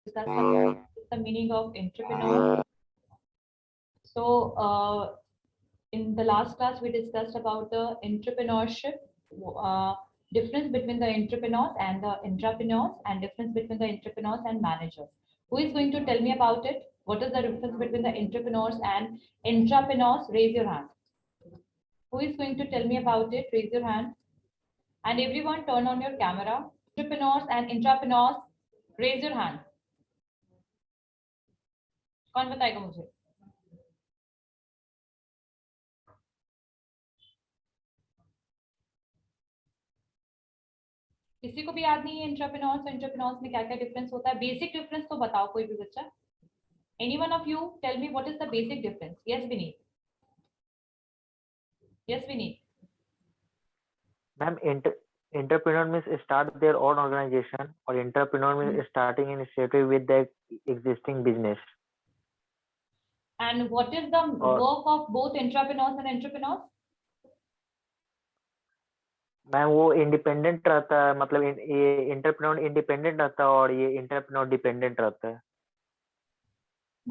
discuss about the meaning of entrepreneur. So, in the last class, we discussed about the entrepreneurship, uh, difference between the entrepreneurs and the intrapreneurs, and difference between the entrepreneurs and managers. Who is going to tell me about it? What is the difference between the entrepreneurs and intrapreneurs? Raise your hand. Who is going to tell me about it? Raise your hand. And everyone, turn on your camera. Entrepreneurs and intrapreneurs, raise your hand. कौन बताएगा मुझे? किसी को भी याद नहीं है entrepreneurs entrepreneurs में क्या क्या डिफरेंस होता है? बेसिक डिफरेंस तो बताओ कोई भी बच्चा. Any one of you tell me what is the basic difference. Yes Vineet. Yes Vineet. Ma'am entrepreneur means start their own organization or entrepreneur means starting initiative with the existing business. And what is the work of both entrepreneurs and entrepreneurs? Ma'am वो independent रहता है, मतलब ये entrepreneur independent रहता है और ये entrepreneur dependent रहता है.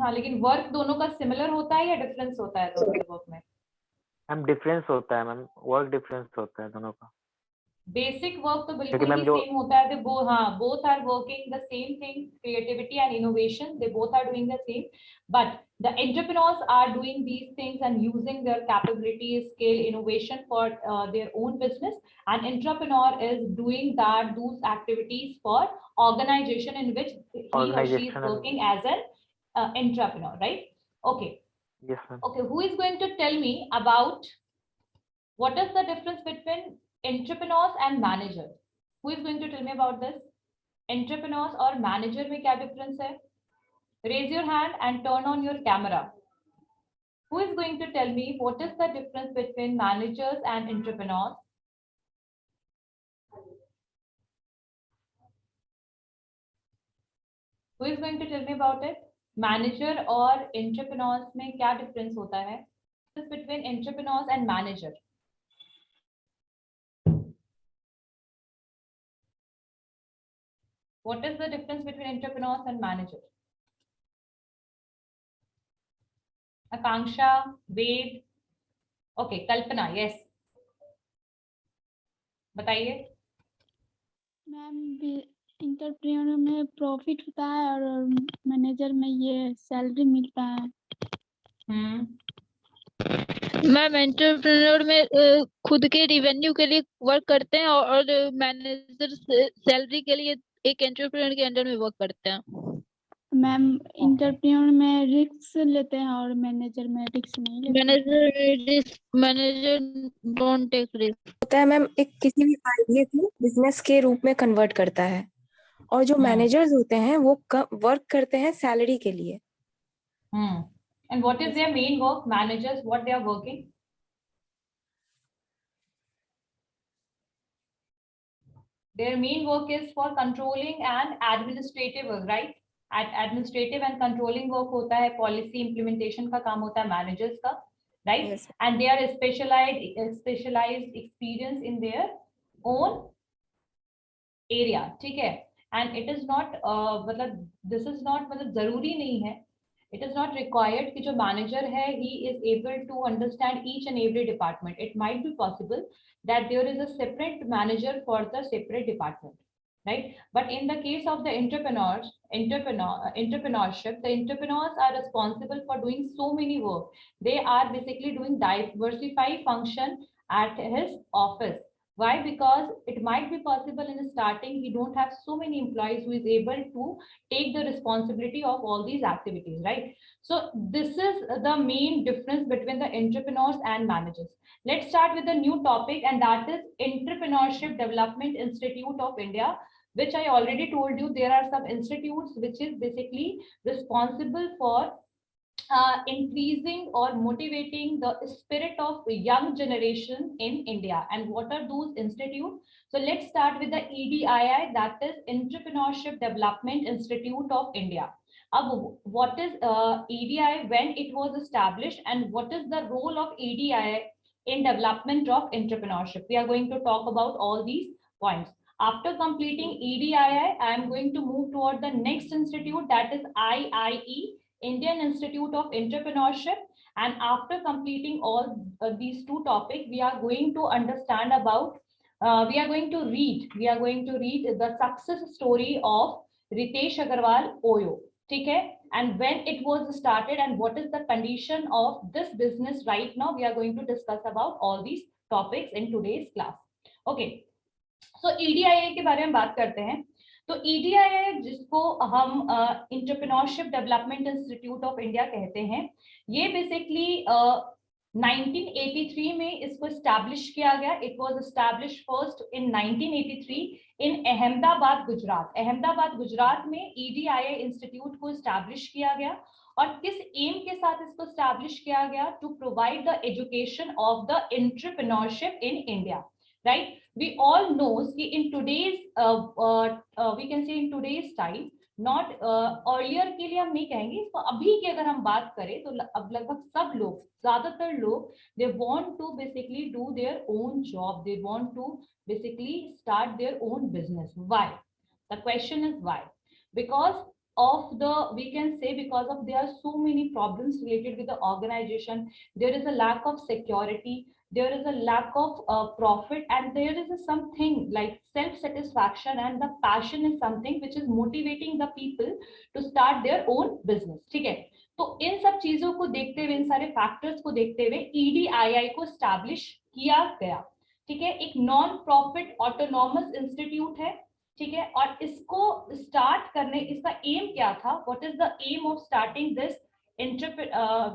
हाँ, लेकिन वर्क दोनों का सिमिलर होता है या डिफरेंस होता है दोनों के वर्क में? मैम डिफरेंस होता है, मैम वर्क डिफरेंस होता है दोनों का. बेसिक वर्क तो बिल्कुल ही सेम होता है. दे both are working the same thing, creativity and innovation, they both are doing the same, but the entrepreneurs are doing these things and using their capabilities, scale, innovation for their own business, and entrepreneur is doing those activities for organization in which he or she is working as an entrepreneur, right? Okay. Yes, ma'am. Okay, who is going to tell me about what is the difference between entrepreneurs and managers? Who is going to tell me about this? Entrepreneurs और manager में क्या difference है? Raise your hand and turn on your camera. Who is going to tell me what is the difference between managers and entrepreneurs? Who is going to tell me about it? Manager और entrepreneurs में क्या difference होता है? Difference between entrepreneurs and manager. What is the difference between entrepreneurs and managers? Akanksha, Ved, okay, Kalpana, yes. बताइए. Ma'am entrepreneur में profit होता है और मैनेजर में ये सैलरी मिलता है. मैम एंटरप्रेन्योर में खुद के रिवेन्यू के लिए वर्क करते हैं और मैनेजर सैलरी के लिए एक एंटरप्रेन्योर के अंडर में वर्क करते हैं. मैम एंटरप्रेन्योर में रिस्क लेते हैं और मैनेजर में रिस्क नहीं लेते. मैनेजर डोंट टेक रिस्क होता है मैम, एक किसी भी आइडिया को बिजनेस के रूप में कन्वर्ट करता है, और जो मैनेजर्स होते हैं वो वर्क करते हैं सैलरी के लिए. And what is their main work? Managers, what they are working? Their main work is for controlling and administrative work, right? Administrative and controlling work होता है, policy implementation का काम होता है managers का, right? Yes. And they are specialized experience in their own area, ठीक है? And it is not मतलब this is not मतलब जरूरी नहीं है. It is not required कि जो manager है he is able to understand each and every department. It might be possible that there is a separate manager for the separate department, right? But in the case of the entrepreneurship, the entrepreneurs are responsible for doing so many work. They are basically doing diversified function at his office. Why? Because it might be possible in the starting he don't have so many employees who is able to take the responsibility of all these activities, right? So this is the main difference between the entrepreneurs and managers. Let's start with the new topic, and that is Entrepreneurship Development Institute of India, which I already told you there are some institutes which is basically responsible for increasing or motivating the spirit of the young generation in India. And what are those institutes? So let's start with the EDII, that is Entrepreneurship Development Institute of India. What is EDI, when it was established, and what is the role of EDI in development of entrepreneurship? We are going to talk about all these points. After completing EDII, I am going to move toward the next institute, that is IIE, Indian Institute of Entrepreneurship. And after completing all these two topics, we are going to understand about, we are going to read the success story of Ritesh Agarwal OYO. Okay, and when it was started and what is the condition of this business right now, we are going to discuss about all these topics in today's class. Okay, so EDII के बारे में बात करते हैं. तो EDII जिसको हम entrepreneurship development institute of India कहते हैं, ये बेसिकली 1983 में इसको एस्टैब्लिश किया गया. It was establish first in 1983 इन अहमदाबाद गुजरात. अहमदाबाद गुजरात में EDII इंस्टीट्यूट को एस्टैब्लिश किया गया. और किस एम के साथ इसको एस्टैब्लिश किया गया? To provide the education of the entrepreneurship in India. Right, we all knows कि in today's we can say in today's time, not earlier के लिए हम नहीं कहेंगे इसको, अभी की अगर हम बात करें तो अब लगभग सब लोग, ज्यादातर लोग, they want to basically do their own job, they want to basically start their own business. Why? The question is why? Because of the, we can say because of there are so many problems related with the organization. There is a lack of security, there is a lack of profit, and there is something like self-satisfaction, and the passion is something which is motivating the people to start their own business. ठीक है, तो इन सब चीजों को देखते हुए, इन सारे factors को देखते हुए EDII को स्टैब्लिश किया गया. ठीक है, एक नॉन प्रॉफिट ऑटोनॉमस इंस्टीट्यूट है. ठीक है, और इसको स्टार्ट करने, इसका एम क्या था? What is the aim of starting this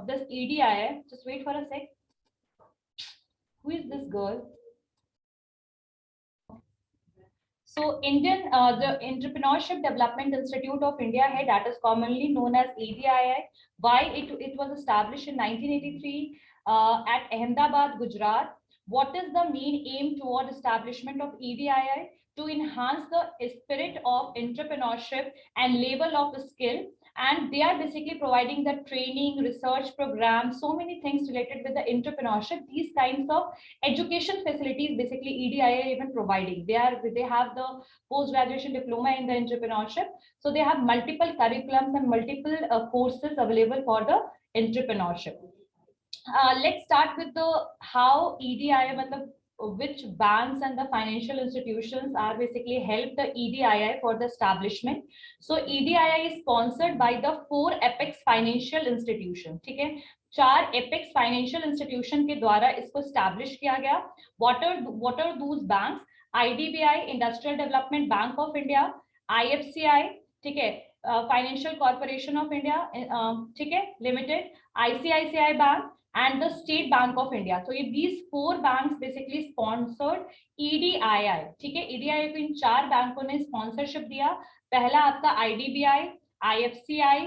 this EDII? Just wait for a sec. Who is this girl? So Indian the Entrepreneurship Development Institute of India है, that is commonly known as EDII. Why it was established in 1983 at Ahmedabad, Gujarat. What is the main aim toward establishment of EDII? To enhance the spirit of entrepreneurship and level of skill, and they are basically providing the training, research programs, so many things related with the entrepreneurship. These kinds of education facilities basically EDII even providing. They have the post graduation diploma in the entrepreneurship, so they have multiple curriculums and multiple courses available for the entrepreneurship. Let's start with the how EDII, matlab which banks and the financial institutions are basically help the EDII for the establishment. So EDII is sponsored by the 4 Apex Financial Institution. ठीक है, 4 Apex Financial Institution के द्वारा इसको establish किया गया. What are those banks? IDBI, Industrial Development Bank of India, IFCI, ठीक है, Financial Corporation of India, ठीक है, Limited, ICICI Bank, and the State Bank of India. So these 4 banks basically sponsored EDII. ठीक है, EDII को इन 4 बैंकों ने sponsorship दिया. पहला आपका IDBI, IFCI,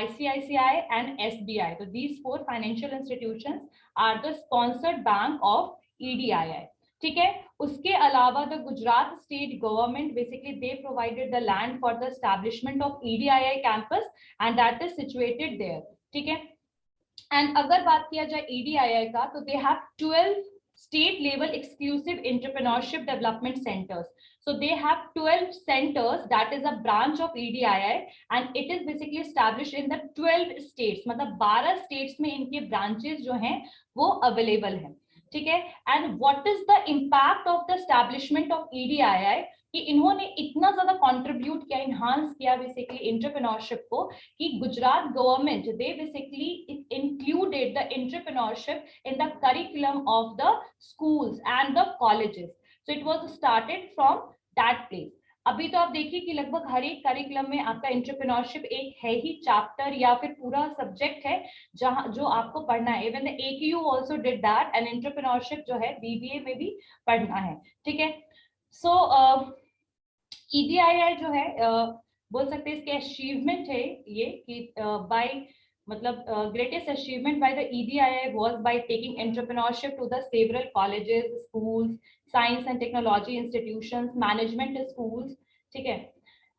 ICICI and SBI. So these 4 financial institutions are the sponsored bank of EDII. ठीक है, उसके अलावा the Gujarat state government basically they provided the land for the establishment of EDII campus, and that is situated there. ठीक है, and अगर बात किया जाए EDII का, तो they have 12 state level exclusive entrepreneurship development centers. So they have 12 centers, that is a branch of EDII, and it is basically established in the 12 states. मतलब 12 states में इनके branches जो हैं वो available हैं. ठीक है, and what is the impact of the establishment of EDII? कि इन्होंने इतना ज्यादा कंट्रीब्यूट किया, इनहांस किया बेसिकली एंटरप्रेन्योरशिप को, कि Gujarat government they basically included the entrepreneurship in the curriculum of the schools and the colleges. So it was started from that place. अभी तो आप देखिए कि लगभग हर एक करिकुलम में आपका एंटरप्रेन्योरशिप एक है ही चैप्टर या फिर पूरा सब्जेक्ट है जहां जो आपको पढ़ना है. Even the AQU also did that, and entrepreneurship जो है BBA में भी पढ़ना है. ठीक है, सो EDII जो है बोल सकते हैं इसके अचीवमेंट है ये कि बाय मतलब greatest achievement by the EDII was by taking entrepreneurship to the several colleges, schools, science and technology institutions, management schools. ठीक है,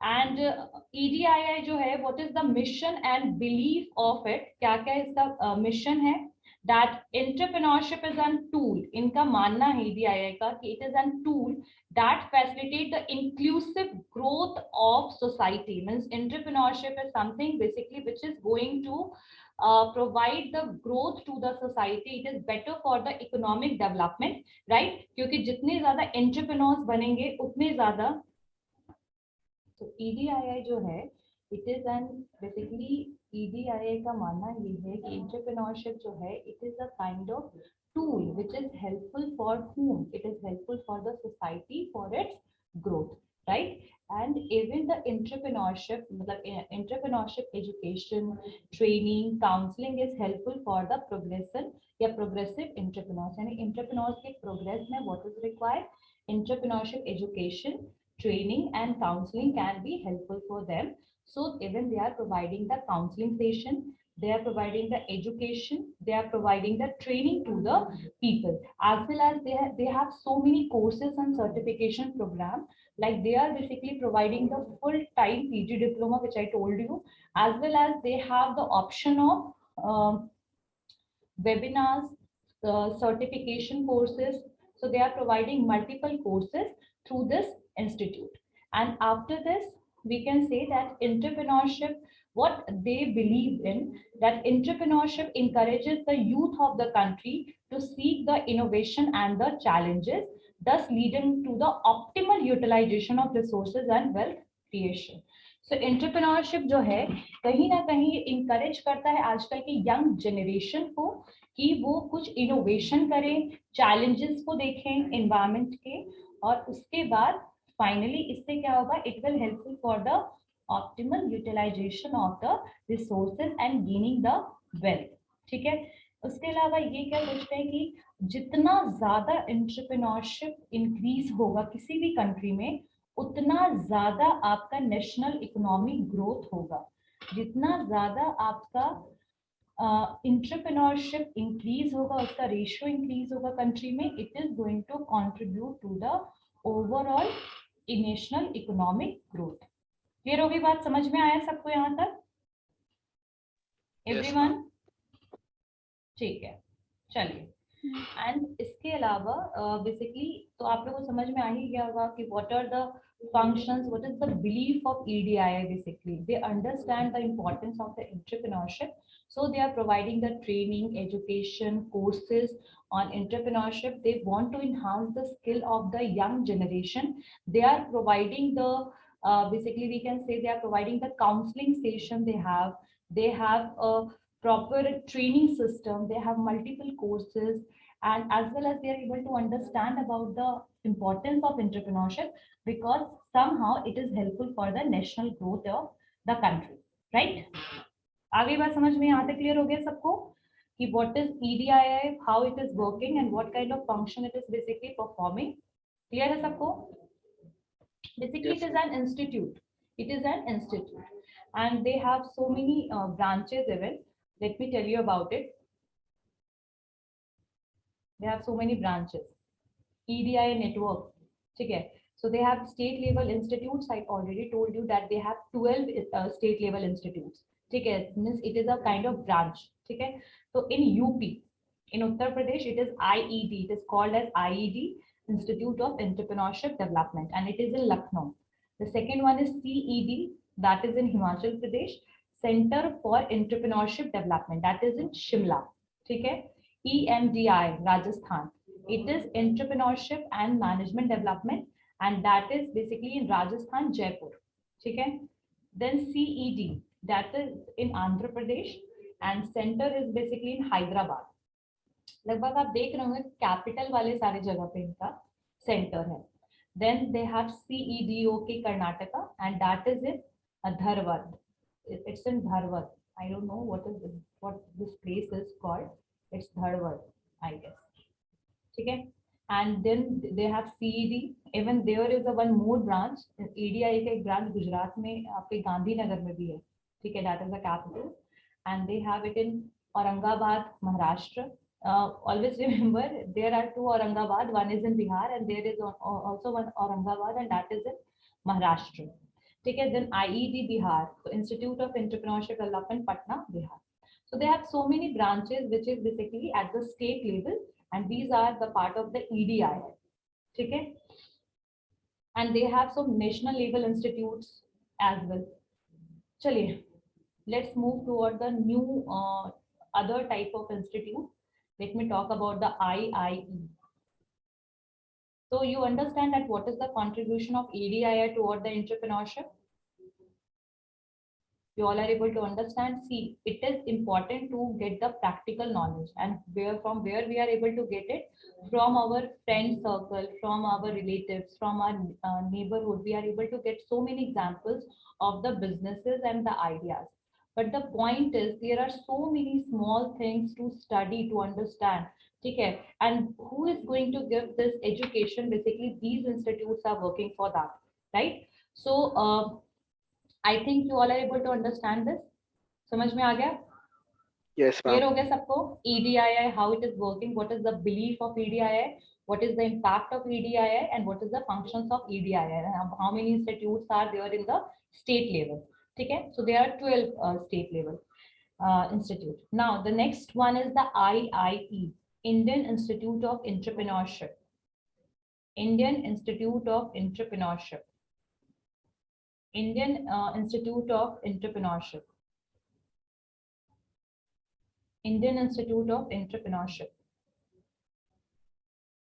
and EDII जो है what is the mission and belief of it? क्या क्या इसका mission है? that entrepreneurship is a tool. इनका मानना है EDII का कि it is a tool that facilitate the inclusive growth of society. Means entrepreneurship is something basically which is going to provide the growth to the society. It is better for the economic development, right? क्योंकि जितने ज़्यादा entrepreneurs बनेंगे उतने ज़्यादा, तो EDII जो है it is an basically EDII का मानना ये है कि entrepreneurship जो है it is a kind of tool which is helpful for whom? It is helpful for the society for its growth, right? And even the entrepreneurship, मतलब entrepreneurship education, training, counseling is helpful for the progression या progressive entrepreneurs. यानी entrepreneurs के progress में what is required? Entrepreneurship education, training and counseling can be helpful for them. So even they are providing the counseling session, they are providing the education, they are providing the training to the people, as well as they have so many courses and certification program. Like they are basically providing the full-time PG diploma, which I told you, as well as they have the option of webinars, certification courses. So they are providing multiple courses through this institute. And after this, we can say that entrepreneurship, what they believe in, that entrepreneurship encourages the youth of the country to seek the innovation and the challenges, thus leading to the optimal utilization of resources and wealth creation. So entrepreneurship जो है कहीं ना कहीं encourage करता है आजकल की young generation को कि वो कुछ innovation करें, challenges को देखें environment के, और उसके बाद finally इससे क्या होगा, it will helpful for the optimal utilization of the resources and gaining the wealth. ठीक है, उसके अलावा ये क्या सोचते हैं कि जितना ज्यादा एंटरप्रेन्योरशिप इंक्रीज होगा किसी भी कंट्री में, उतना ज्यादा आपका नेशनल इकोनॉमिक ग्रोथ होगा. जितना ज्यादा आपका एंटरप्रेन्योरशिप इंक्रीज होगा, उसका रेशियो इंक्रीज होगा कंट्री में, it is going to contribute to the overall national economic growth. Clear होगी बात? समझ में आया सबको यहाँ तक? एवरीवन? ठीक है, चलिए. एंड इसके अलावा बेसिकली तो आप लोगों को समझ में आ ही गया होगा कि what are the functions, what is the belief of EDII. Basically they understand the importance of the entrepreneurship, so they are providing the training, education, courses on entrepreneurship. They want to enhance the skill of the young generation. They are providing the basically we can say they are providing the counseling session. They have a proper training system, they have multiple courses, and as well as they are able to understand about the importance of entrepreneurship, because somehow it is helpful for the national growth of the country, right? आगे बात समझ में यहाँ तक clear हो गया सबको कि what is EDII, how it is working and what kind of function it is basically performing? Clear है सबको? Basically it is an institute. It is an institute and they have so many branches even. Let me tell you about it. They have so many branches. EDII network. Okay. So they have state level institutes. I already told you that they have 12 state level institutes. Okay. Means it is a kind of branch. Okay. So in UP, in Uttar Pradesh, it is IED. It is called as IED, Institute of Entrepreneurship Development, and it is in Lucknow. The second one is CED, that is in Himachal Pradesh. Center for Entrepreneurship Development, that is in Shimla. ठीक है. EMDI, Rajasthan, it is Entrepreneurship and Management Development, and that is basically in Rajasthan, Jaipur. ठीक है. Then CED, that is in Andhra Pradesh, and center is basically in Hyderabad. लगभग आप देख रहे होंगे capital वाले सारे जगह पे इनका सेंटर है. Then they have CEDO के Karnataka, and that is in Dharwad. It's in Dharwad. I don't know what this place is called. It's Dharwad, I guess. Okay. And then they have CED. Even there is a one more branch. EDII का एक branch Gujarat में आपके गांधीनगर में भी है. ठीक है. That is the capital. And they have it in Aurangabad, Maharashtra. Always remember there are two Aurangabad. One is in Bihar, and there is also one Aurangabad, and that is in Maharashtra. ठीक है. Then IED Bihar, so Institute of Entrepreneurship Development, Patna, Bihar. So So they have so many branches which is basically at the state level, and these are the part of the EDII. Okay, and they have some national level institutes as well. Chaliye, let's move toward the new other type of institute. Let me talk about the IIE. So you understand that what is the contribution of EDII toward the entrepreneurship? You all are able to understand. See, it is important to get the practical knowledge, and from where we are able to get it, from our friend circle, from our relatives, from our neighborhood. We are able to get so many examples of the businesses and the ideas. But the point is, there are so many small things to study, to understand. Okay, and who is going to give this education? Basically, these institutes are working for that, right? So I think you all are able to understand this. समझ में आ गया? Yes, Clear ma'am. हो गया सबको? EDII, how it is working, what is the belief of EDII, what is the impact of EDII, and what is the functions of EDII, and how many institutes are there in the state level. ठीक है? So there are 12 state level institute. Now the next one is the IIE, Indian Institute of Entrepreneurship. Indian Institute of Entrepreneurship. Indian Institute of Entrepreneurship. Indian Institute of Entrepreneurship.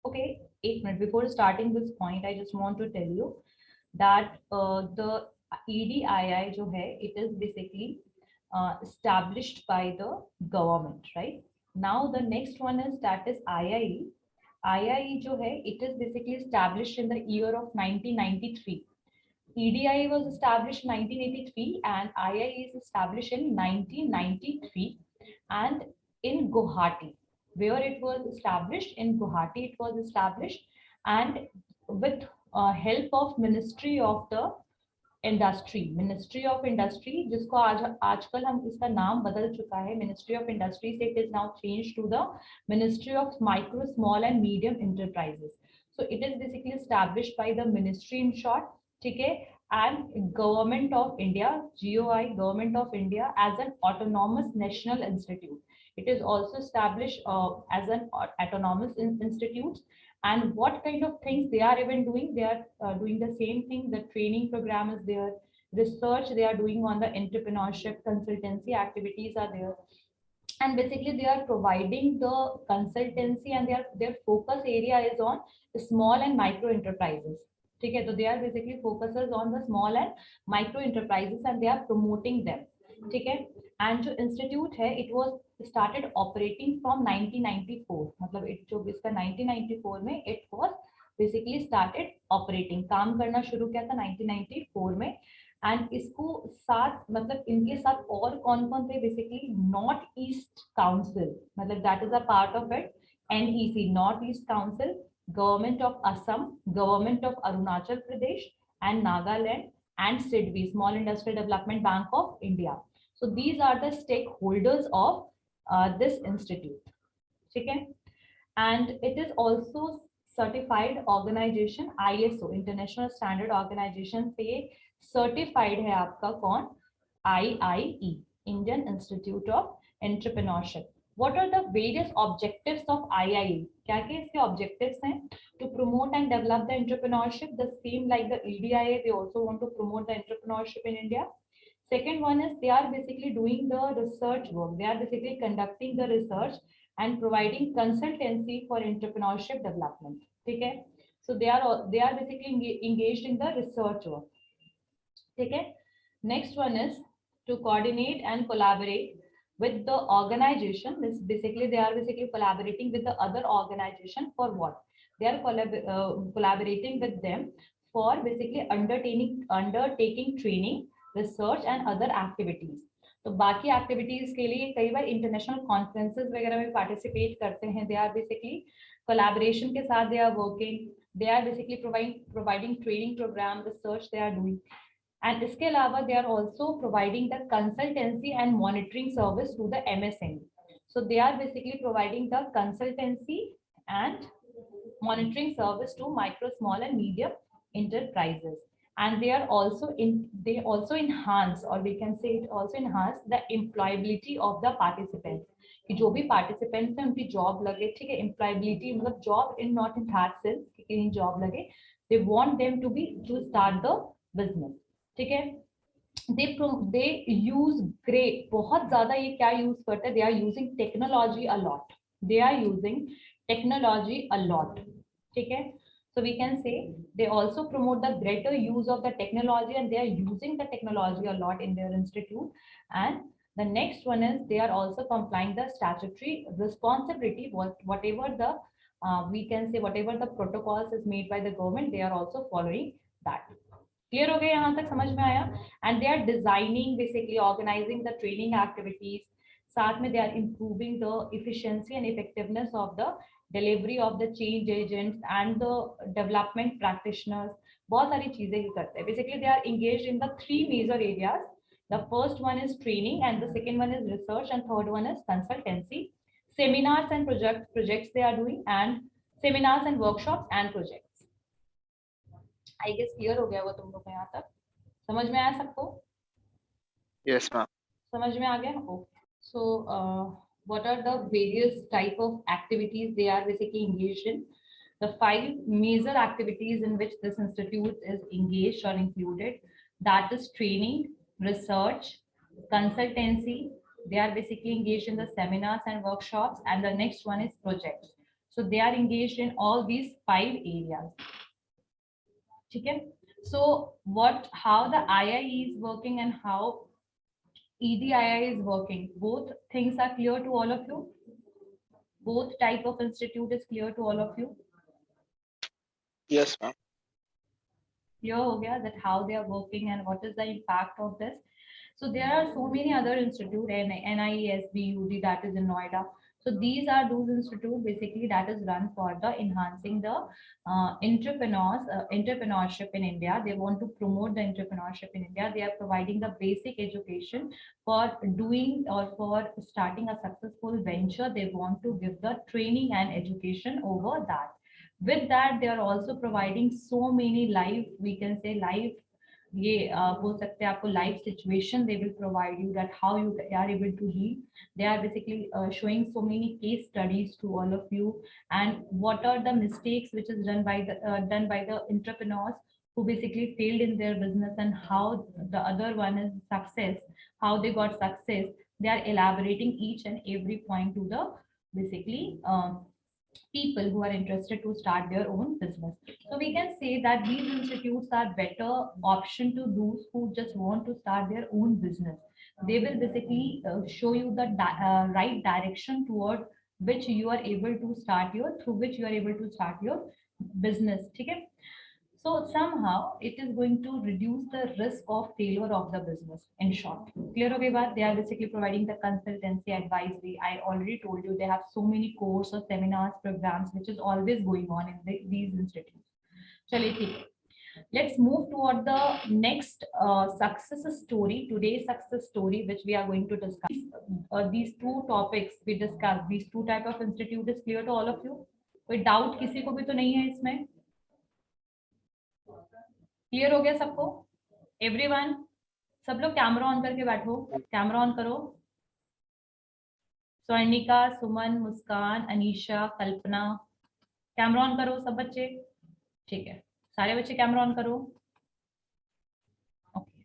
Okay, 8 minutes before starting this point, I just want to tell you that the EDII जो है, it is basically established by the government, right? Now the next one is that is IIE. IIE जो है, it is basically established in the year of 1993. EDII was established in 1983 and IIE is established in 1993 and in Guwahati. Where it was established? In Guwahati it was established, and with help of Ministry of the Industry. Ministry of Industry, जिसको आजकल हम इसका नाम बदल चुका है. Ministry of Industry से it is now changed to the Ministry of Micro, Small and Medium Enterprises. So it is basically established by the ministry in short. ठीक है, and Government of India, GOI, Government of India, as an autonomous national institute. It is also established as an autonomous institute. And what kind of things they are even doing? They are doing the same thing. The training program is there, research they are doing on the entrepreneurship, consultancy activities are there, and basically they are providing the consultancy, and their focus area is on small and micro enterprises. Okay, so they are basically focuses on the small and micro enterprises and they are promoting them. Okay, and जो institute है, it was started operating from 1994. मतलब it जो इसका 1994 में it was basically started operating, काम करना शुरू किया था 1994 में. एंड इसको साथ मतलब इनके साथ और कौन कौन थे? बेसिकली नॉर्थ ईस्ट काउंसिल, मतलब that is a part of it. NEC, north east council, government of Assam, government of Arunachal Pradesh and Nagaland, and SIDBI, Small Industrial Development Bank of India. So these are the stakeholders of this institute. Okay, and it is also certified organization ISO, International Standard Organization से certified है आपका कौन? IIE, Indian Institute of Entrepreneurship. What are the various objectives of IIE? क्या क्या इसके objectives हैं? To promote and develop the entrepreneurship, the same like the EDIA, they also want to promote the entrepreneurship in India. Second one is they are basically doing the research work. They are basically conducting the research and providing consultancy for entrepreneurship development. ठीक है? So they are basically engaged in the research work. ठीक है? Next one is to coordinate and collaborate with the organization. This basically they are basically collaborating with the other organization for what? They are collaborating with them for basically undertaking training, research and other activities. तो बाकी activities के लिए कई बार international conferences वगैरह में participate करते हैं. दे are basically collaboration के साथ they are working. They are basically providing training program, research they are doing. And इसके अलावा they are also providing the consultancy and monitoring service to the MSME. So they are basically providing the consultancy and monitoring service to micro, small and medium enterprises. and they also enhance, or we can say it also enhance the employability of the participants, कि जो भी participants हैं उनकी job लगे, ठीक है, employability मतलब job in not in that sense कि कहीं job लगे, they want them to start the business, ठीक है. they use great, बहुत ज्यादा ये क्या use करते हैं, they are using technology a lot, ठीक है. So we can say they also promote the greater use of the technology, and they are using the technology a lot in their institute. And the next one is they are also complying the statutory responsibility, whatever the we can say whatever the protocols is made by the government, they are also following that. Clear हो गया, यहाँ तक समझ में आया? And they are designing, basically organizing the training activities. साथ में they are improving the efficiency and effectiveness of the delivery of the change agents and the development practitioners. बहुत सारी चीजें ही करते हैं. Basically they are engaged in the 3 major areas. The first one is training, and the second one is research, and third one is consultancy. Seminars and projects they are doing, and seminars and workshops and projects. I guess clear हो गया वो तुम लोग को, यहाँ तक समझ में आया सबको? Yes, ma'am. समझ में आ गया? Okay. So what are the various type of activities they are basically engaged in? The 5 major activities in which this institute is engaged or included, that is training, research, consultancy. They are basically engaged in the seminars and workshops, and the next one is projects. So they are engaged in all these 5 areas. Okay. So how the IIE is working and how EDII is working, both things are clear to all of you? Both type of institute is clear to all of you? Yes, ma'am. Clear हो गया that how they are working and what is the impact of this? So there are so many other institute, NIESB, that is in Noida. So these are those institute basically that is run for the enhancing the entrepreneurship in India. They want to promote the entrepreneurship in India. They are providing the basic education for doing or for starting a successful venture. They want to give the training and education over that. With that, they are also providing so many live, we can say live, ये बोल सकते हैं आपको live situation they will provide you, that how you are able to lead. They are basically showing so many case studies to all of you, and what are the mistakes which is done by the entrepreneurs who basically failed in their business, and how the other one is success, how they got success. They are elaborating each and every point to the basically people who are interested to start their own business. So we can say that these institutes are better option to those who just want to start their own business. They will basically show you the right direction toward which you are able to start your business. Okay? So somehow it is going to reduce the risk of failure of the business. In short, clear ho gayi baat? They are basically providing the consultancy, advisory. I already told you they have so many courses, seminars, programs, which is always going on in these institutes. Chaliye theek hai. Let's move toward the next success story. Today's success story, which we are going to discuss. These 2 topics we discussed, these 2 type of institute is clear to all of you? कोई doubt किसी को भी तो नहीं है इसमें? Clear हो गया सबको? एवरीवन, सब लोग कैमरा ऑन करके बैठो. कैमरा ऑन करो. स्वर्णिका, सुमन, मुस्कान, अनीशा, कल्पना, कैमरा ऑन करो सब बच्चे. ठीक है, सारे बच्चे कैमरा ऑन करो. ओके,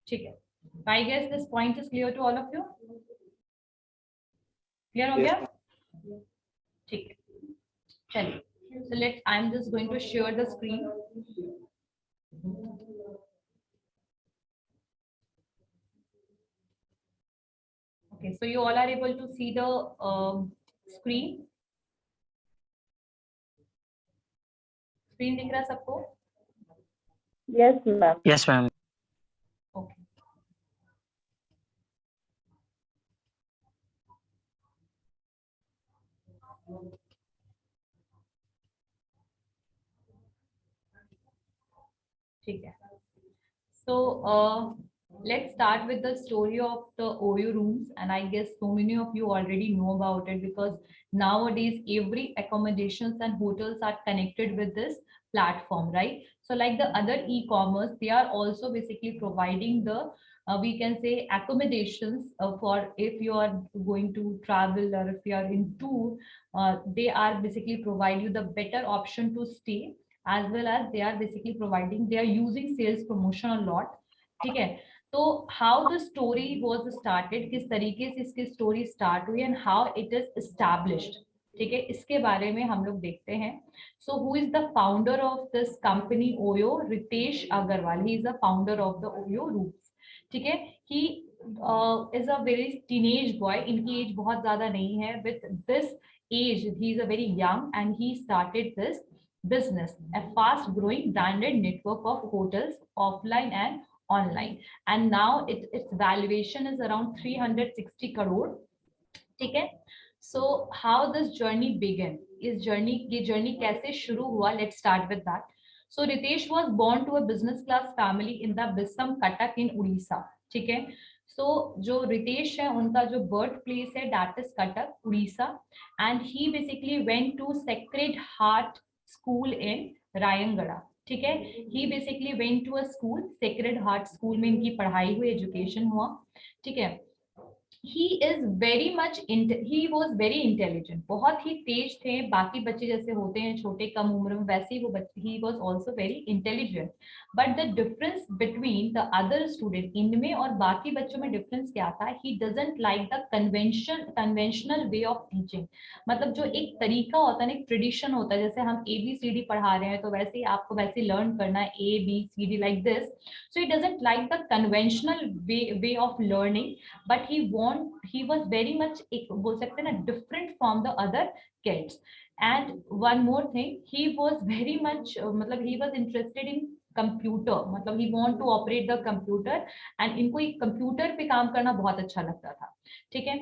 ठीक है. I guess this point is clear to all of you. Clear हो गया? ठीक है, चलिए. So I'm just going to share the screen. Okay, so you all are able to see the screen. Screen दिख रहा है सबको? Yes, ma'am. Yes, ma'am. Okay. ठीक है. So let's start with the story of the OYO rooms, and I guess so many of you already know about it because nowadays every accommodations and hotels are connected with this platform, right? So like the other e-commerce, they are also basically providing the we can say accommodations for if you are going to travel or if you are in tour, they are basically provide you the better option to stay, as well as they are basically providing, they are using sales promotion a lot. ठीक है, तो how the story was started, किस तरीके से इसकी story start हुई and how it is established, ठीक है, इसके बारे में हम लोग देखते हैं. So who is the founder of this company OYO? Ritesh Agarwal, he is the founder of the OYO roots. ठीक है, he is a very teenage boy, इनकी एज बहुत ज्यादा नहीं है. With this age he is a very young and he started this business, a fast growing branded network of hotels offline and online, and now its valuation is around 360 crore. ठीक है, so how this journey began, इस ये journey कैसे शुरू हुआ? Let's start with that. So Ritesh was born to a business class family in the Bissam, Cuttack in Odisha. ठीक है, so जो रितेश है उनका जो बर्थ प्लेस है that is Cuttack, Odisha, and he basically went to Sacred Heart School in Rayangada. ठीक है, he basically went to a school, Sacred Heart School में इनकी पढ़ाई हुई, एजुकेशन हुआ. ठीक है, he is very much he was very intelligent, बहुत ही तेज थे, बाकी बच्चे जैसे होते हैं छोटे कम उम्र में, वैसे ही वो बच्चे, he was also very intelligent, but the difference between the other student, इनमें और बाकी बच्चों में डिफरेंस क्या था? he doesn't like the conventional way of teaching. मतलब जो एक तरीका होता है ना, एक ट्रेडिशन होता है, जैसे हम ABCD पढ़ा रहे हैं तो वैसे ही आपको वैसे लर्न करना है ABCD like this. So he doesn't like the conventional way of learning, but he was very much, बोल सकते हैं ना, different from the other kids. And one more thing, he was very much मतलब he was interested in computer, मतलब ही want to operate the computer, and इनको एक computer पे काम करना बहुत अच्छा लगता था. ठीक है,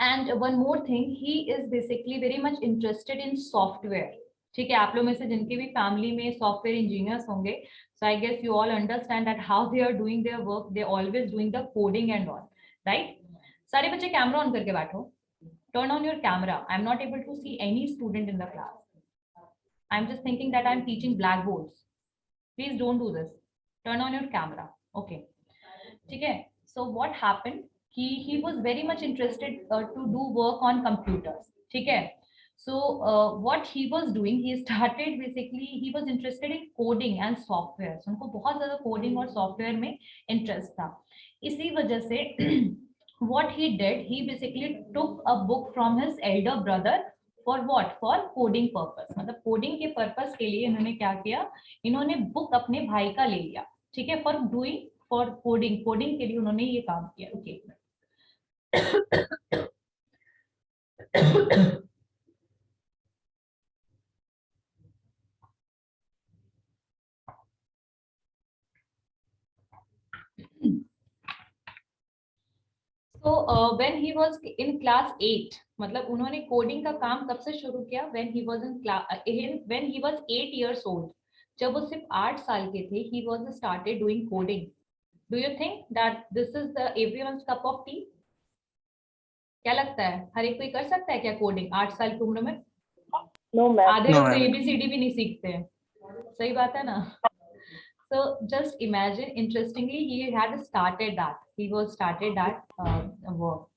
and one more thing, he is basically very much interested in software. ठीक है, आप लोग में से जिनके भी फैमिली में सॉफ्टवेयर इंजीनियर्स होंगे, so I guess you all understand that how they are doing their work, they always doing the coding and all, right? सारे बच्चे कैमरा ऑन करके बैठो. Turn on your camera. I'm not able to see any student in the class. I'm just thinking that I'm teaching blackboards. Please don't do this. Turn on your camera. Okay. ठीक है. So what happened? He was very much interested to do work on computers. ठीक है. So what he was doing, he started basically, he was interested in coding and software. So उनको बहुत ज़्यादा coding और software में interest था. इसी वजह से what he did, he basically took a book from his elder brother for what? For coding purpose. मतलब coding के purpose के लिए इन्होंने क्या किया? इन्होंने book अपने भाई का ले लिया. ठीक है, for doing, for coding के लिए उन्होंने ये काम किया. Okay. So when he was in class 8, मतलब उन्होंने कोडिंग का काम कब से शुरू किया? When he was when he was 8 years old, जब वो सिर्फ 8 साल के थे, he was started doing coding. Do you think that this is the everyone's cup of tea? क्या लगता है, हर एक कोई कर सकता है क्या कोडिंग 8 साल की उम्र में? No, ma'am. आधे लोग No, तो ma'am. ABCD भी नहीं सीखते हैं. सही बात है ना? So just imagine, interestingly, he had started that. He was started that work,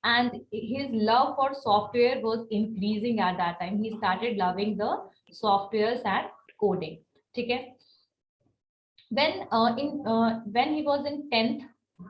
and his love for software was increasing at that time. He started loving the softwares and coding. ठीक है? When he was in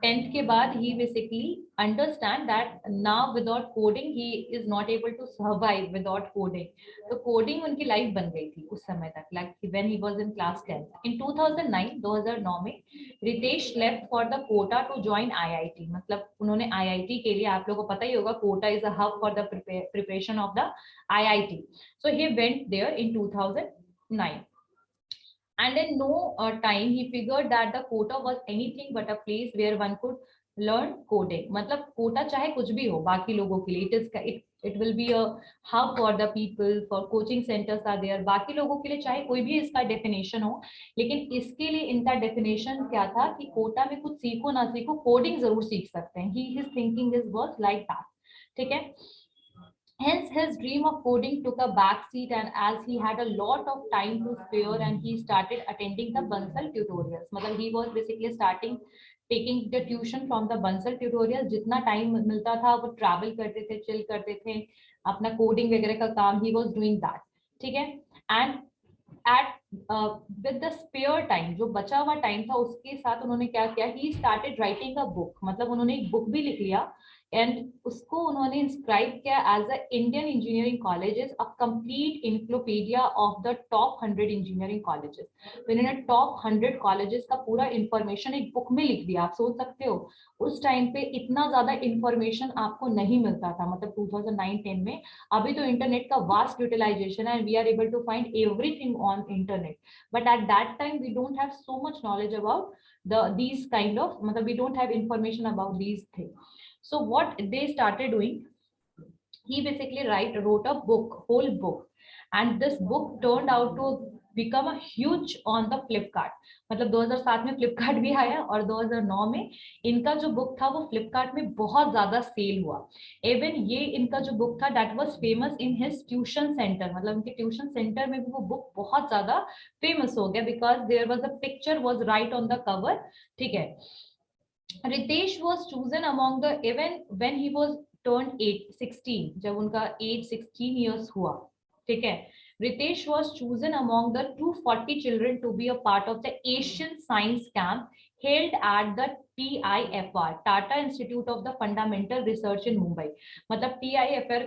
10th के बाद, he basically understand that now without coding he is not able to survive without coding. तो coding उनकी life बन गई थी उस समय तक, like when he was in class 10. In 2009 में Ritesh left for the Kota to join IIT. मतलब उन्होंने IIT के लिए, आप लोगों को पता ही होगा, Kota is a hub for the preparation of the IIT. So he went there in 2009. And in no time he figured that the Kota was anything but a place where one could learn coding. मतलब कोटा चाहे कुछ भी हो बाकी लोगों के लिए, it will be a hub for the people, for coaching centers are there. बाकी लोगों के लिए चाहे कोई भी इसका definition हो, लेकिन इसके लिए इनका definition क्या था कि कोटा में कुछ सीखो ना सीखो, कोडिंग जरूर सीख सकते हैं. His thinking was like that. ठीक है. Hence, his dream of coding took a backseat, and as he had a lot of time to spare, and he started attending the Bansal tutorials. मतलब he was basically starting taking the tuition from the Bansal tutorials. जितना time मिलता था वो travel करते थे, chill करते थे, अपना coding वगैरह का काम he was doing that. ठीक है. And at with the spare time, जो बचा हुआ टाइम था उसके साथ उन्होंने क्या किया, he started writing a book. मतलब उन्होंने एक बुक भी लिख लिया एंड उसको उन्होंने इंस्क्राइब किया as a Indian engineering colleges, a complete encyclopedia of the top 100 engineering colleges. तो इन्होंने टॉप 100 कॉलेजेस का पूरा इंफॉर्मेशन एक बुक में लिख दिया. आप सोच सकते हो उस टाइम पे इतना ज्यादा इंफॉर्मेशन आपको नहीं मिलता था, मतलब 2009-10 में. अभी तो इंटरनेट का वास्ट यूटिलाइजेशन है, we are able to find everything on internet, but at that time we don't have so much knowledge about these kind of, मतलब we don't have information about these things. So what they started doing, he basically wrote a book, whole book, and this book turned out to become a huge on the Flipkart. मतलब 2007 में फ्लिपकार्ट भी आया और 2009 में इनका जो book था वो फ्लिपकार्ट में बहुत ज्यादा सेल हुआ. इवन ये इनका जो बुक था that was famous in his tuition centre, मतलब उनके ट्यूशन सेंटर में भी वो बुक बहुत ज्यादा फेमस हो गया because there was a picture was right on the cover. ठीक है. Ritesh was chosen among the, even when he was turned 16, जब उनका age 16 years हुआ. ठीक है. Ritesh was chosen among the 240 children to be a part of the Asian Science Camp held at the TIFR, Tata Institute of the Fundamental Research in Mumbai. मतलब TIFR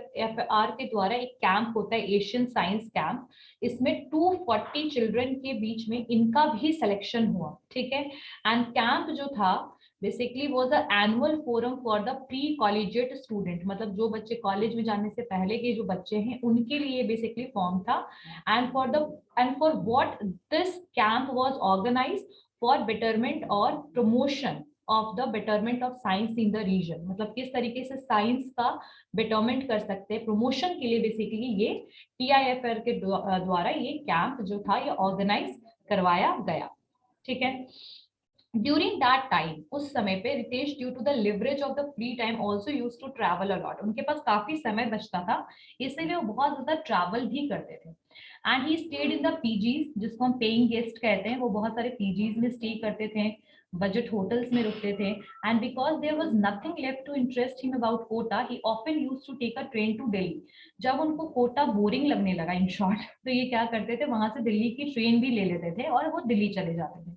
के द्वारा एक camp होता है Asian science camp. इसमें 240 children के बीच में इनका भी सिलेक्शन हुआ. ठीक है. एंड कैंप जो था basically was a annual forum for the pre collegiate student, मतलब जो बच्चे कॉलेज में जाने से पहले के जो बच्चे हैं उनके लिए बेसिकली फॉर्म था. And for what this camp was organized for betterment और promotion of the betterment of science in the region. मतलब किस तरीके से साइंस का बेटरमेंट कर सकते हैं, प्रमोशन के लिए बेसिकली ये TIFR के द्वारा ये कैंप जो था ये ऑर्गेनाइज करवाया गया. ठीक है. During that time, उस समय पे Ritesh due to the leverage of the free time also used to travel a lot. उनके पास काफी समय बचता था इसलिए वो बहुत ज्यादा ट्रैवल भी करते थे. And he stayed in the PGs, जिसको हम पेइंग गेस्ट कहते हैं. वो बहुत सारे पीजीज में स्टे करते थे, बजट होटल्स में रुकते थे. And because there was nothing left to interest him about Kota, he often used to take a train to Delhi. जब उनको कोटा बोरिंग लगने लगा इन शॉर्ट, तो ये क्या करते थे, वहां से दिल्ली की ट्रेन भी ले लेते थे और वो दिल्ली चले जाते थे.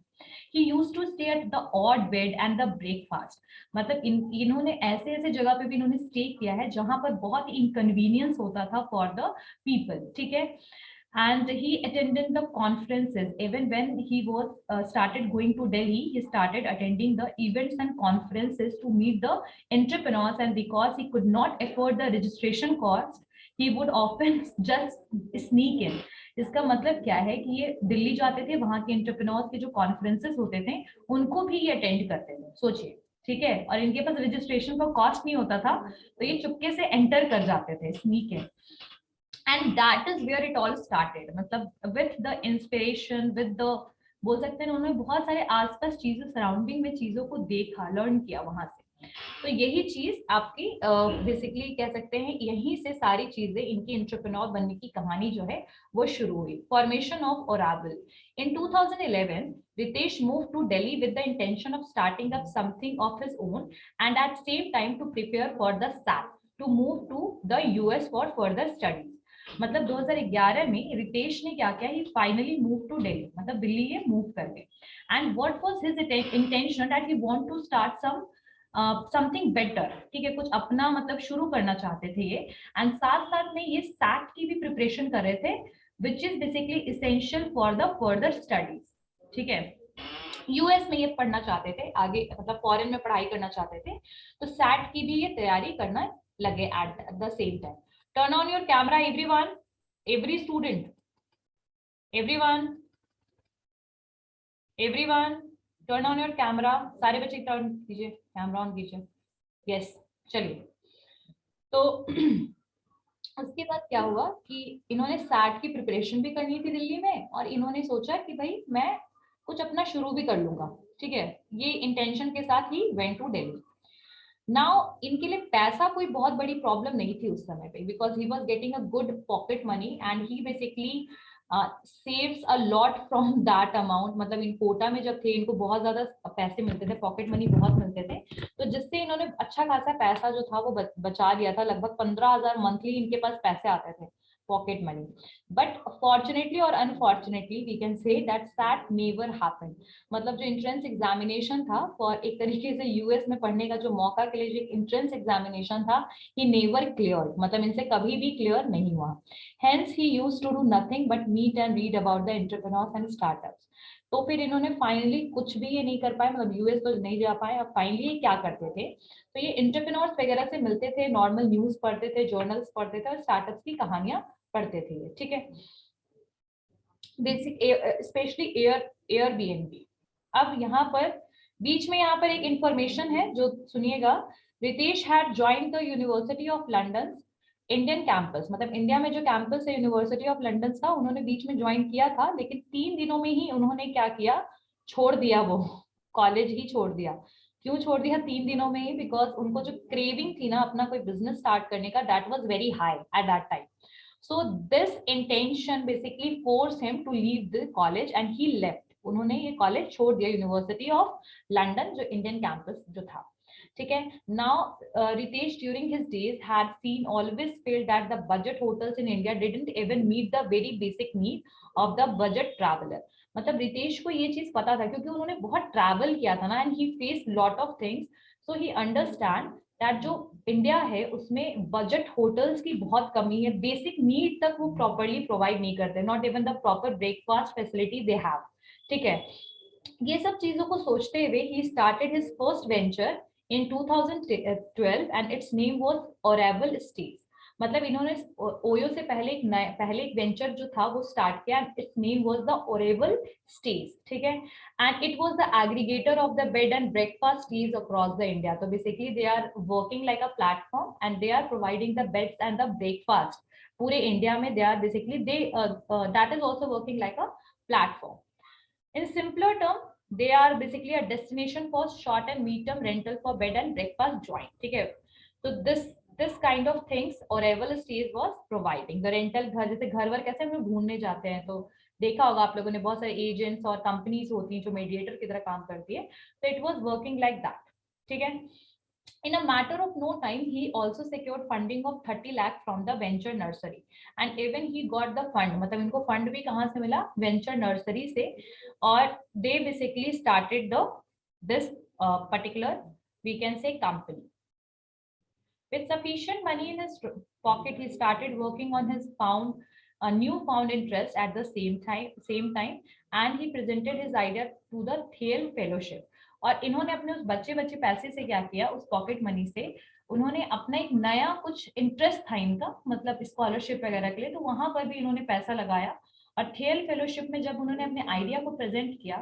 He used to stay at the odd bed and the breakfast. मतलब इन्होंने ऐसे ऐसे जगह पे भी इन्होंने स्टे किया है जहां पर बहुत इनकन्वीनियंस होता था फॉर द पीपल. ठीक है. And he attended the conferences. Even when he was started going to Delhi, he started attending the events and conferences to meet the entrepreneurs. And because he could not afford the registration cost, he would often just sneak in. इसका मतलब क्या है कि ये दिल्ली जाते थे, वहां के एंटरप्रेन्योर्स के जो कॉन्फ्रेंसेस होते थे उनको भी ये अटेंड करते थे. सोचिए. ठीक है. और इनके पास रजिस्ट्रेशन का कॉस्ट नहीं होता था तो ये चुपके से एंटर कर जाते थे, sneak in. And that is where it all started. मतलब with the inspiration, with the, बोल सकते हैं उन्होंने बहुत सारे आसपास चीजों, सराउंडिंग में चीजों को देखा, लर्न किया वहां से. तो यही चीज आपकी बेसिकली कह सकते हैं यहीं से सारी चीजें इनकी एंटरप्रेन्योर बनने की कहानी जो है वो शुरू हुई. Formation of Oracle. In 2011, Ritesh moved to Delhi with the intention of starting up something of his own and at same time to prepare for the SAT to move to the US for further studies. मतलब 2011 में रितेश ने क्या किया, he finally move to Delhi, मतलब दिल्ली ये move कर गए. And what was his intention, that he want to start something better. ठीक है. कुछ अपना मतलब शुरू करना चाहते थे ये. एंड साथ साथ में ये सैट की भी प्रिपरेशन कर रहे थे, which is basically essential for the further studies. ठीक है. यूएस में ये पढ़ना चाहते थे आगे, मतलब फॉरेन में पढ़ाई करना चाहते थे, तो सैट की भी ये तैयारी करना लगे at the same time. Turn on your camera everyone, every student, everyone turn on your camera, सारे बच्चे टर्न कीजिए, कैमरा ऑन कीजिए। यस, चलिए। तो उसके बाद क्या हुआ कि इन्होंने सैट की प्रिपरेशन भी करनी थी दिल्ली में, और इन्होंने सोचा कि भाई मैं कुछ अपना शुरू भी कर लूंगा, ठीक है। ये इंटेंशन के साथ he went to Delhi. Now इनके लिए पैसा कोई बहुत बड़ी प्रॉब्लम नहीं थी उस समय पे, because he was getting a good pocket money and he basically saves a lot from that amount. मतलब इन कोटा में जब थे इनको बहुत ज्यादा पैसे मिलते थे, पॉकेट मनी बहुत मिलते थे, तो जिससे इन्होंने अच्छा खासा पैसा जो था वो बचा लिया था। लगभग 15,000 मंथली इनके पास पैसे आते थे पॉकेट मनी। बट फॉर्चुनेटली और unfortunately we can say that that never happened. मतलब जो एंट्रेंस एग्जामिनेशन था फॉर एक तरीके से यूएस में पढ़ने का जो मौका के लिए जो एंट्रेंस एग्जामिनेशन था, ही नेवर क्लियर, मतलब इनसे कभी भी क्लियर नहीं हुआ। Hence he used to do nothing but meet and read about the entrepreneurs and startups. तो फिर इन्होंने फाइनली कुछ भी ये नहीं कर पाए, मतलब यूएस तो नहीं जा पाए। अब फाइनली ये क्या करते थे, तो ये एंटरप्रेन्योर्स वगैरह से मिलते थे, नॉर्मल न्यूज पढ़ते थे, जर्नल्स पढ़ते थे और स्टार्टअप्स की कहानियां पढ़ते थे, ठीक है। Basic specially Airbnb. अब यहाँ पर बीच में यहाँ पर एक इंफॉर्मेशन है जो सुनिएगा। Ritesh had joined the university of London Indian campus, मतलब इंडिया में जो कैंपस है यूनिवर्सिटी ऑफ लंदन का, उन्होंने बीच में ज्वाइन किया था, लेकिन 3 दिनों में ही उन्होंने क्या किया, छोड़ दिया, वो कॉलेज ही छोड़ दिया। क्यों छोड़ दिया 3 दिनों में ही? बिकॉज उनको जो क्रेविंग थी ना अपना कोई बिजनेस स्टार्ट करने का, that was very high at that time. So this intention basically forced him to leave the college and he left. उन्होंने ये कॉलेज छोड़ दिया, यूनिवर्सिटी ऑफ लंदन जो इंडियन कैंपस जो था, ठीक है। Now Ritesh during his days had seen always feel that the budget hotels in India didn't even meet the very basic need of the budget traveller. मतलब रितेश को ये चीज पता था क्योंकि उन्होंने बहुत ट्रैवल किया था ना, and he face lot of things, so he understand that जो इंडिया है उसमें बजट होटल्स की बहुत कमी है, बेसिक नीड तक वो प्रॉपरली प्रोवाइड नहीं करते, not even the proper breakfast facility they have, ठीक है। ये सब चीजों को सोचते हुए ही started his first venture in 2012 and its name was ओरेबल स्टेज। मतलब इन्होंने ओयो से पहले एक वेंचर जो था वो स्टार्ट किया, इट्स नेम वाज द ओरेबल स्टेज, ठीक है। and it was the aggregator of the bed and breakfast stays across the India. So basically they are working like a platform and they are providing the beds and the breakfast पूरे India में। they are basically that is also working like a platform. In simpler term, they are basically a destination for short and medium rental for bed and breakfast joint, ठीक है। So this kind of things Oracle Stays was providing the rental। घर जैसे घर वर कैसे हम लोग ढूंढने जाते हैं, तो देखा होगा आप लोगों ने, बहुत सारे एजेंट्स और कंपनीज होती हैं जो मीडिएटर की तरह काम करती है, तो it was working like that, ठीक है। In a matter of no time, he also secured funding of 30 lakh from the venture nursery and even he got the fund। मतलब इनको फंड भी कहाँ से मिला, वेंचर नर्सरी से। और they basically started this particular we can say company with sufficient money in his pocket. He started working on his newfound interest at the same time and he presented his idea to the Thiel fellowship। और इन्होंने अपने उस बच्चे पैसे से क्या किया, उस पॉकेट मनी से उन्होंने अपना एक नया कुछ इंटरेस्ट था इनका, मतलब स्कॉलरशिप वगैरह के लिए, तो वहां पर भी इन्होंने पैसा लगाया। और थियल फेलोशिप में जब उन्होंने अपने आइडिया को प्रेजेंट किया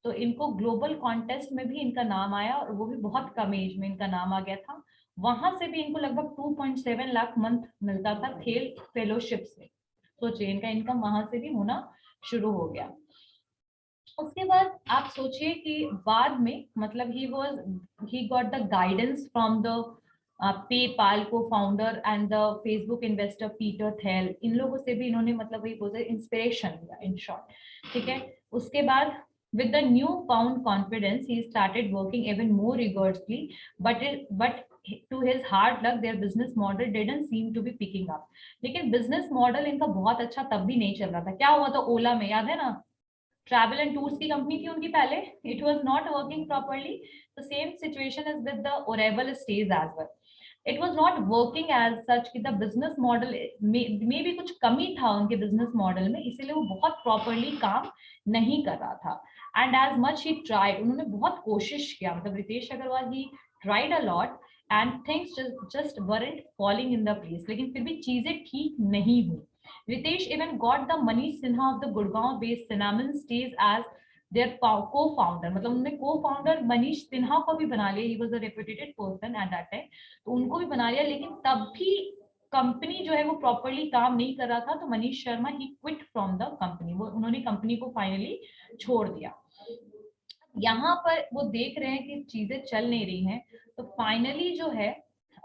तो इनको ग्लोबल कॉन्टेस्ट में भी इनका नाम आया, और वो भी बहुत कम एज में इनका नाम आ गया था। वहां से भी इनको लगभग 2.7 लाख मंथ मिलता था थियल फेलोशिप से। सोचिए इनका इनकम वहां से भी होना शुरू हो गया। उसके बाद आप सोचिए कि बाद में मतलब he got the guidance from the PayPal co-founder and the Facebook investor Peter Thiel। इन लोगों से भी इन्होंने मतलब वही बोलते हैं इंस्पिरेशन लिया इन शॉर्ट, ठीक है। उसके बाद with the newfound confidence he started working even more rigorously but to his hard luck their business model didn't seem to be picking up। लेकिन बिजनेस मॉडल इनका बहुत अच्छा तब भी नहीं चल रहा था। क्या हुआ था ओला में, याद है ना, ट्रैवल एंड टूर्स की कंपनी थी उनकी पहले, it was not working properly. The same situation is with the ओरेबल Stays as well, it was not working as such कि द बिजनेस मॉडल में भी कुछ कमी था उनके बिजनेस मॉडल में, इसीलिए वो बहुत प्रॉपर्ली काम नहीं कर रहा था। And as much he tried, उन्होंने बहुत कोशिश किया, मतलब Ritesh Agarwal he tried a lot and things just weren't falling in the place, लेकिन फिर भी चीजें ठीक नहीं हुई। Ritesh even got the Manish Sinha of the Gurgaon based Cinnamon Stays as their co-founder, मतलब उन्होंने co-founder मनीष सिन्हा को भी बना लिया, he was a reputed person at that time, तो उनको भी बना लिया, लेकिन तब भी कंपनी जो है वो प्रॉपरली काम नहीं कर रहा था, तो मनीष शर्मा ही क्विट फ्रॉम द कंपनी, वो उन्होंने कंपनी को फाइनली छोड़ दिया। यहाँ पर वो देख रहे हैं कि चीजें चल नहीं रही हैं, तो फाइनली जो है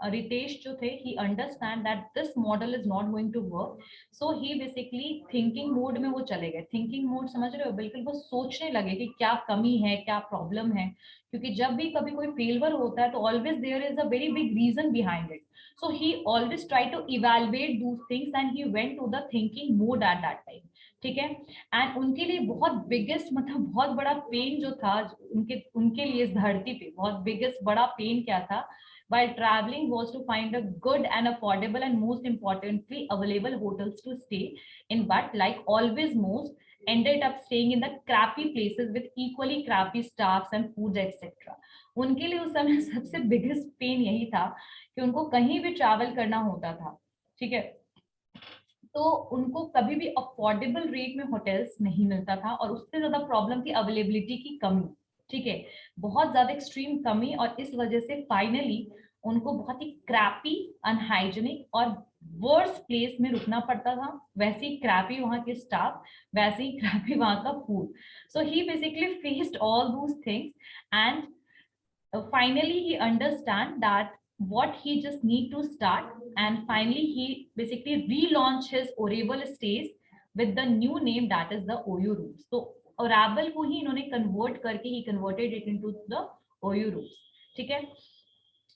रितेश जो थे, he understand that this model is not going to work, so he basically thinking mode में वो चले गए। thinking mode समझ रहे हो, बिल्कुल वो सोचने लगे कि क्या कमी है, क्या प्रॉब्लम है, क्योंकि जब भी कभी कोई फेलियर होता है तो always there is a very big reason behind it, so he always try to evaluate those things and he went to the thinking mode at that time, ठीक है। एंड उनके लिए बहुत बिगेस्ट, मतलब बहुत बड़ा पेन जो था उनके लिए इस धरती पे बहुत बिगेस्ट बड़ा पेन क्या था, while traveling was to find a good and affordable and most importantly available hotels to stay in, but like always most ended up staying in the crappy places with equally crappy staffs and foods etc. उनके लिए उस समय सबसे biggest pen यही था कि उनको कहीं भी ट्रैवल करना होता था, ठीक है, तो उनको कभी भी अफोर्डेबल रेट में होटल्स नहीं मिलता था, और उससे ज्यादा प्रॉब्लम थी अवेलेबिलिटी की कमी, ठीक है, बहुत ज्यादा एक्सट्रीम कमी, और इस वजह से फाइनली उनको बहुत ही क्रैपी, अनहाइजेनिक और वर्स प्लेस में रुकना पड़ता था, वैसे ही क्रैपी वहां के स्टाफ, वैसे ही क्रैपी वहां का food, so he basically faced all those things and finally he understand that what he just need to start, and finally he basically relaunch his Oracle stays with the new name that is the OYO rooms. So Oracle को ही इन्होंने convert करके he converted it into the OYO rooms, ठीक है,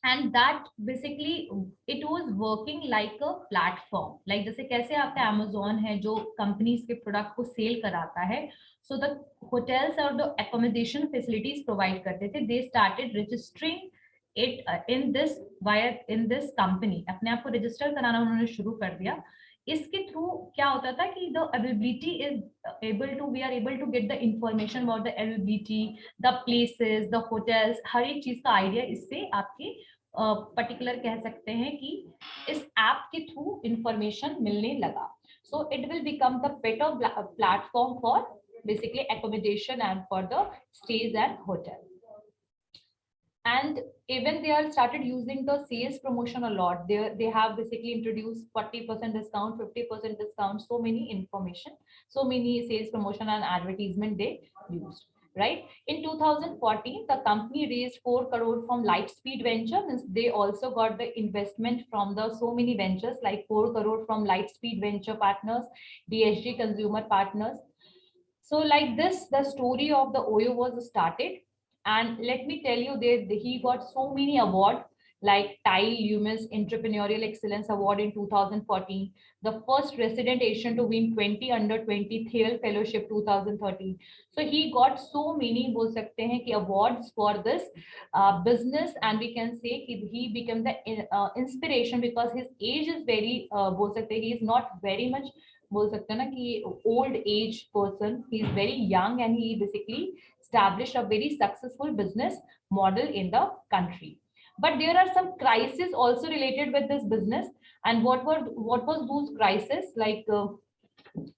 and that basically it was working like a platform, like जैसे कैसे आपका Amazon है जो companies के product को sale कराता है, so the hotels और the accommodation facilities provide करते थे, they started registering it in this company, अपने आप को register कराना उन्होंने शुरू कर दिया। इसके थ्रू क्या होता था कि the availability is we are able to get the information about the availability, the places, the hotels, हर एक चीज का आइडिया इससे आपके पर्टिकुलर कह सकते हैं कि इस ऐप के थ्रू इंफॉर्मेशन मिलने लगा, so it will become the better platform for basically accommodation and for the stays and hotels. And even they are started using the sales promotion a lot. They have basically introduced 40% discount, 50% discount, so many information, so many sales promotion and advertisement they used, right? In 2014 the company raised 4 crore from Lightspeed Venture, means they also got the investment from the so many ventures like 4 crore from Lightspeed Venture Partners, DSG Consumer Partners. So like this the story of the OYO was started, and let me tell you he got so many awards like Tile Lumis Entrepreneurial Excellence Award in 2014, the first resident Asian to win 20 under 20 Thiel Fellowship 2013. So he got so many बोल सकते हैं कि awards for this business, and we can say he became the inspiration because his age is very बोल सकते हैं he is not very much बोल सकते हैं ना कि old age person, he is very young and he basically established a very successful business model in the country. But there are some crises also related with this business, and what was those crises like?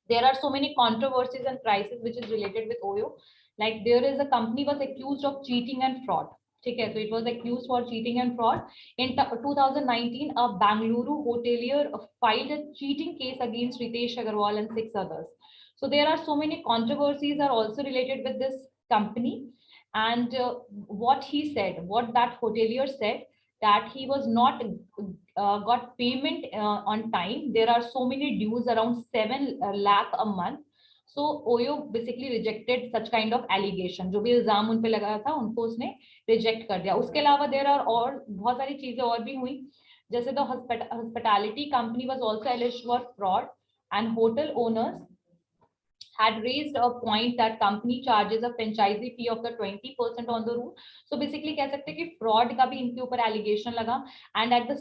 There are so many controversies and crises which is related with OYO. Like there is a company was accused of cheating and fraud. Okay, so it was accused for cheating and fraud. In 2019, a Bangalore hotelier filed a cheating case against Ritesh Agarwal and 6 others. So there are so many controversies are also related with this company. And what he said, what that hotelier said, that he was not got payment on time. There are so many dues, around 7 lakh a month. So OYO basically rejected such kind of allegation. जो भी इल्जाम उन पे लगाया था उनको उसने reject कर दिया। उसके अलावा there are और बहुत सारी चीजें और भी हुई, जैसे the hospitality company was also alleged for fraud, and hotel owners had raised a point that company charges a franchisee fee of the 20% on the room. So basically कह सकते हैं कि fraud का भी इनके ऊपर allegation लगा, and at the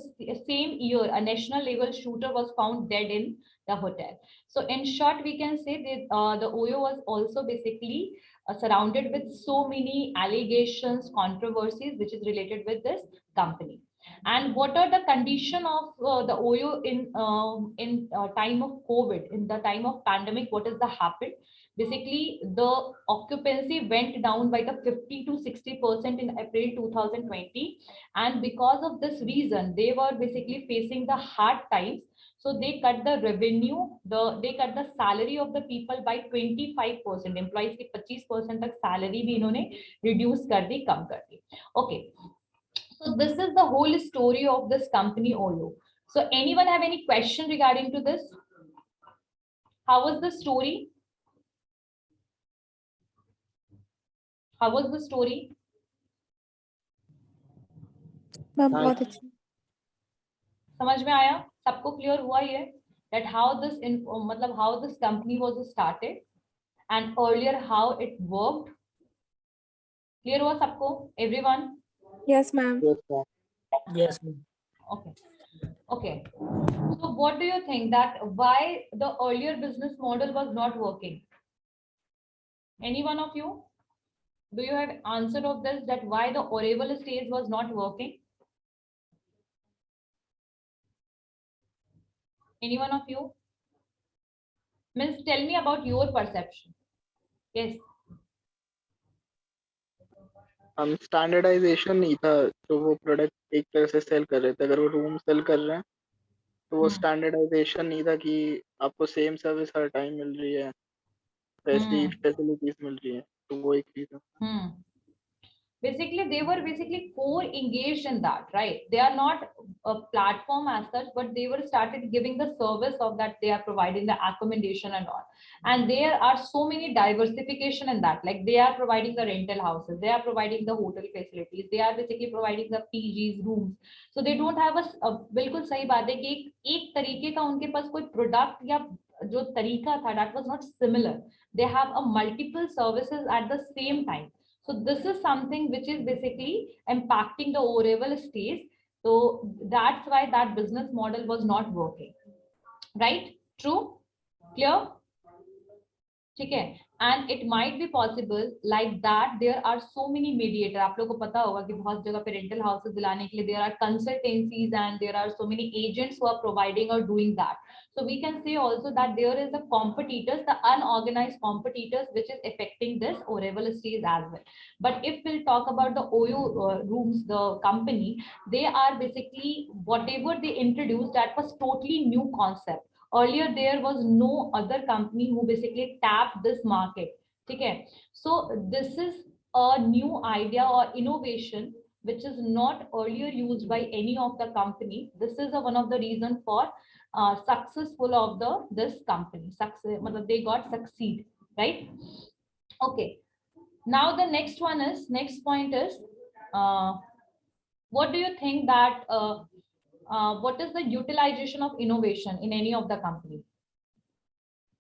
same year a national level shooter was found dead in the hotel. So in short we can say that the OYO was also basically surrounded with so many allegations, controversies which is related with this company. And what are the condition of the OYO in time of COVID, in the time of pandemic? What is the happen? basically the occupancy went down by the 50 to 60% in April 2020, and because of this reason they were basically facing the hard times. So they cut the revenue, they cut the salary of the people by 25%, employees की 25% तक salary भी इन्होंने reduce कर दी, कम कर दी. Okay, so this is the whole story of this company Olo. So anyone have any question regarding to this? How was the story? How was the story? Ma'am बहुत अच्छी. समझ में आया? सबको क्लियर हुआ ये that how this मतलब how this company was started and earlier how it worked? Clear हुआ सबको? Everyone? Yes ma'am. Yes, ma'am. Okay. Okay. So what do you think that why the earlier business model was not working? Any one of you? Do you have answer of this, that why the Oracle stage was not working? Any one of you? Means tell me about your perception. Yes. हम standardisation नहीं था, तो वो product एक तरह से cell कर रहे थे. अगर वो रूम सेल कर रहे हैं तो वो स्टैंडर्डाइजेशन नहीं था कि आपको सेम सर्विस हर टाइम मिल रही है, वैसी फैसिलिटीज मिल रही है. तो वो एक चीज है. Basically they were basically core engaged in that, right? They are not a platform as such, but they were started giving the service of that, they are providing the accommodation and all, and there are so many diversification in that, like they are providing the rental houses, they are providing the hotel facilities, they are basically providing the PGs rooms. So they don't have a बिल्कुल सही बात है कि एक तरीके का उनके पास कोई प्रोडक्ट या जो तरीका था, that was not similar. They have a multiple services at the same time. So this is something which is basically impacting the O-level stage. So that's why that business model was not working. Right? True? Clear? Okay. And it might be possible like that there are so many mediator. आप लोगों को पता होगा कि बहुत जगह पे rental houses दिलाने के लिए there are consultancies and there are so many agents who are providing or doing that. So we can say also that there is the competitors, the unorganized competitors, which is affecting this O-level stage as well. But if we'll talk about the OU rooms, the company, they are basically whatever they introduced, that was totally new concept. Earlier there was no other company who basically tapped this market. Okay, so this is a new idea or innovation which is not earlier used by any of the company. This is one of the reason for successful of this company. Success, they got succeed, right? Okay. Now the next point is what do you think that what is the utilization of innovation in any of the company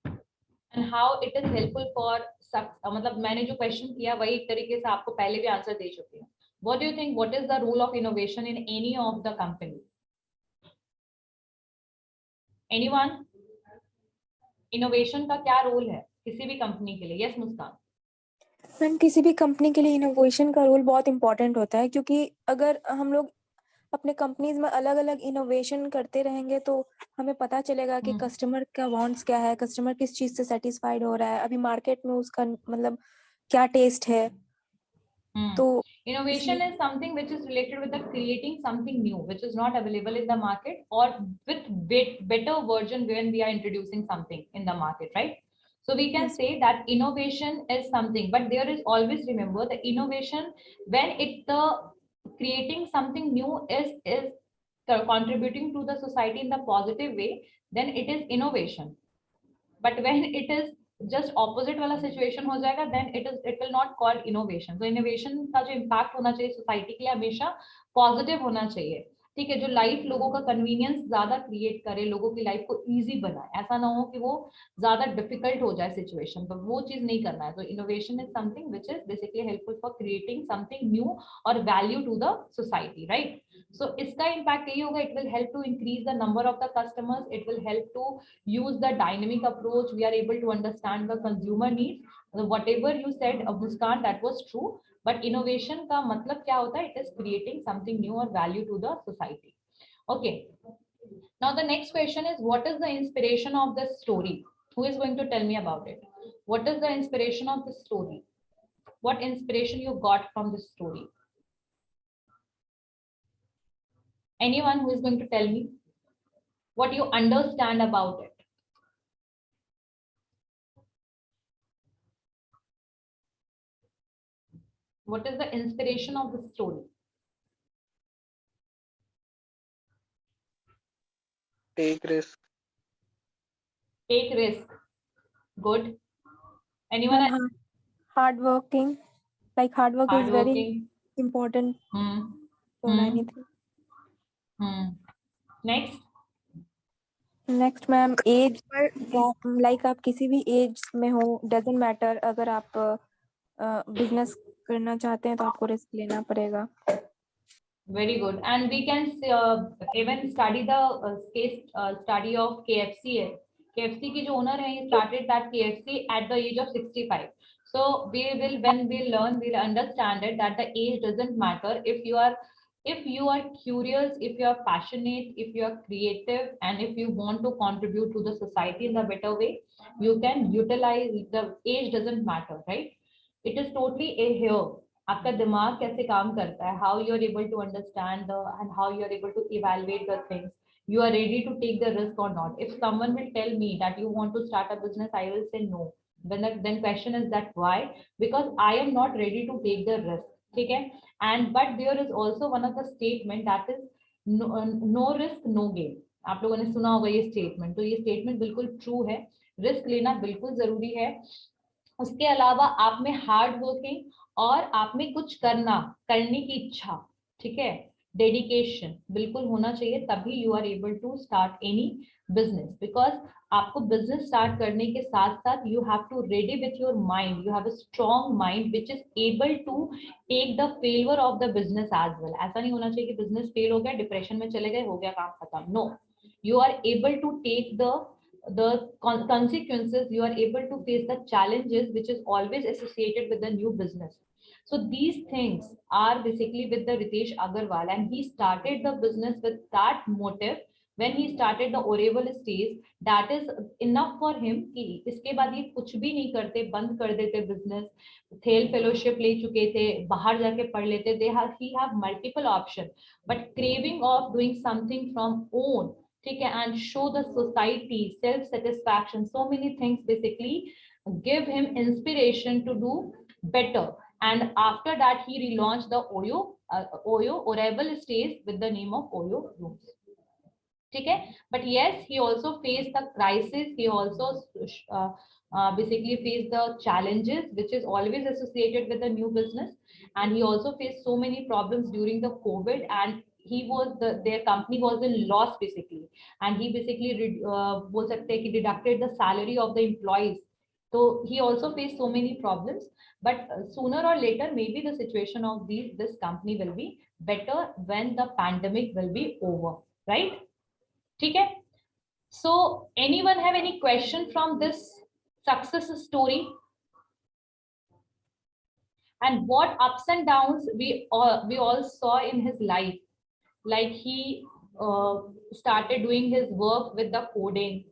and how it is helpful for मतलब मैंने जो question किया वही एक तरीके से आपको पहले भी आंसर दे चुकी हूँ. What do you think, what is the role of innovation in any of the company? Anyone? Innovation का क्या रोल है किसी भी कंपनी के लिए? Yes, मुस्कान. मैम किसी भी कंपनी के लिए इनोवेशन का रोल बहुत इंपॉर्टेंट होता है, क्योंकि अगर हम लोग अपने कंपनीज में अलग अलग इनोवेशन करते रहेंगे तो हमें पता चलेगा कि कस्टमर का वांट्स क्या है, कस्टमर किस चीज से सेटिस्फाइड हो रहा है, अभी मार्केट में उसका मतलब क्या टेस्ट है. तो innovation is something which is related with the creating something new which is not available in the market, or with better version when we are introducing something in the market, right? So we can say that innovation is something, but there is always remember the innovation when it creating something new is contributing to the society in the positive way, then it is innovation. But when it is just opposite वाला situation हो जाएगा, then it will not call innovation. So innovation का जो impact होना चाहिए society के लिए हमेशा positive होना चाहिए. ठीक है, जो लाइफ लोगों का कन्वीनियंस ज्यादा क्रिएट करे, लोगों की लाइफ को इजी बनाए, ऐसा ना हो कि वो ज्यादा डिफिकल्ट हो जाए सिचुएशन, तो वो चीज नहीं करना है. तो innovation is something which is basically helpful for creating something new और value to the society, right? So इसका इम्पैक्ट यही होगा, it will help to increase the number of the customers, it will help to use the dynamic approach, we are able to understand the consumer needs. Whatever you said, Muskan, that was true. But innovation का मतलब क्या होता है? It is creating something new or value to the society. Okay. Now the next question is, what is the inspiration of this story? Who is going to tell me about it? What is the inspiration of this story? What inspiration you got from this story? Anyone who is going to tell me what you understand about it? What is the inspiration of the story? Take risk. Take risk. Good. Anyone else? Ma'am, hard working, like hard work is very Hardworking. important for Hmm. anything. Next. Next ma'am as per like आप किसी भी as में हो doesn't matter, अगर आप business करना चाहते हैं तो आपको रिस्क लेना पड़ेगा. Very good. And we can even study the case study of KFC. KFC की जो owner है, he started that KFC at the age of 65. So we will, when we learn, we'll understand it that the age doesn't matter. If you are curious, if you are passionate, if you are creative, and if you want to contribute to the society in a better way, you can utilize the age doesn't matter, right? It is totally a here. आपका दिमाग कैसे काम करता है, how you are able to understand the and how you are able to evaluate the things, you are ready to take the risk or not. If someone will tell me that you want to start a business, I will say no. Then question is that why? Because I am not ready to take the risk. ठीक है? And but there is also one of the statement that is no risk no gain. आप लोगों ने सुना होगा ये statement, तो ये स्टेटमेंट बिल्कुल ट्रू है. रिस्क लेना बिल्कुल जरूरी है. उसके अलावा आप में हार्ड वर्किंग और आप में कुछ करने की इच्छा, ठीक है, डेडिकेशन बिल्कुल होना चाहिए, तभी you are able to start any business. Because आपको बिजनेस स्टार्ट करने के साथ साथ you have to ready with your mind, you have a strong mind which is able to take the failure of the business as well. ऐसा नहीं होना चाहिए कि बिजनेस फेल हो गया, डिप्रेशन में चले गए, हो गया काम खत्म. No, you are able to take the consequences, you are able to face the challenges which is always associated with the new business. So these things are basically with the Ritesh Agarwal, and he started the business with that motive. When he started the Oreval stage, that is enough for him कि इसके बाद ये कुछ भी नहीं करते, बंद कर देते business. थेल फेलोशिप ले चुके थे, बाहर जाके पढ़ लेते, he have multiple option, but craving of doing something from own, ठीक है, and show the society self satisfaction, so many things basically give him inspiration to do better. And after that he relaunched the Oreval stays with the name of Oyo Rooms, ठीक है. But yes, he also faced the crisis, he also basically faced the challenges which is always associated with the new business, and he also faced so many problems during the COVID, and he was their company was in loss basically, and he basically बोल सकते हैं कि deducted the salary of the employees. So he also faced so many problems, but sooner or later maybe the situation of this company will be better when the pandemic will be over, right? ठीक है. So anyone have any question from this success story? And what ups and downs we all saw in his life? Like he started doing his work with the coding.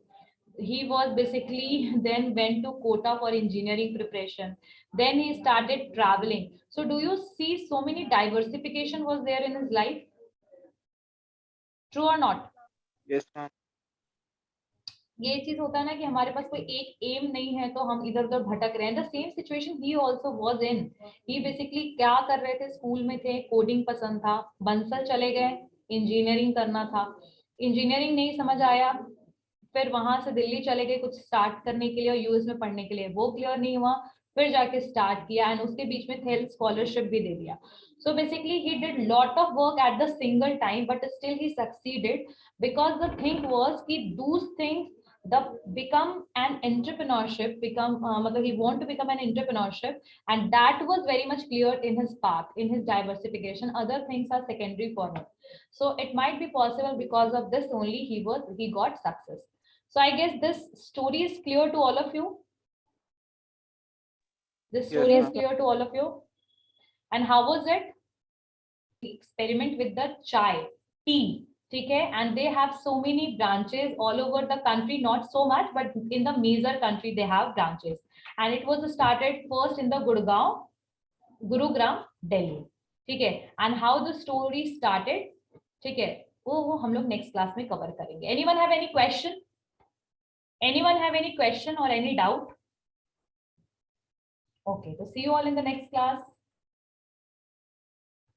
He was basically then went to Kota for engineering preparation. Then he started traveling. So do you see so many diversification was there in his life? True or not? Yes, ma'am. ये चीज होता है ना कि हमारे पास कोई एक M नहीं है तो हम इधर उधर भटक रहे हैं. The same situation he also was in. He basically क्या कर रहे थे, स्कूल में थे, कोडिंग पसंद था, बंसल चले गए, इंजीनियरिंग करना था, इंजीनियरिंग नहीं समझ आया, फिर वहां से दिल्ली चले गए कुछ स्टार्ट करने के लिए और यूएस में पढ़ने के लिए, वो क्लियर नहीं हुआ, फिर जाके स्टार्ट किया, एंड उसके बीच में थे स्कॉलरशिप भी दे दिया. So basically he did lot of work at the single time, but still he succeeded, because the thing was कि those things the become an entrepreneurship, he want to become an entrepreneurship, and that was very much clear in his path, in his diversification. Other things are secondary for him. So it might be possible because of this only he got success. So I guess this story is clear to all of you. This story Yes, is clear to all of you. And how was it? Experiment with the tea, ठीक है, and they have so many branches all over the country, not so much, but in the major country they have branches, and it was started first in the Gurugram, Delhi. ठीक है, and how the story started, ठीक है, वो हम लोग next class में cover करेंगे. Anyone have any question? Anyone have any question or any doubt? Okay, so see you all in the next class.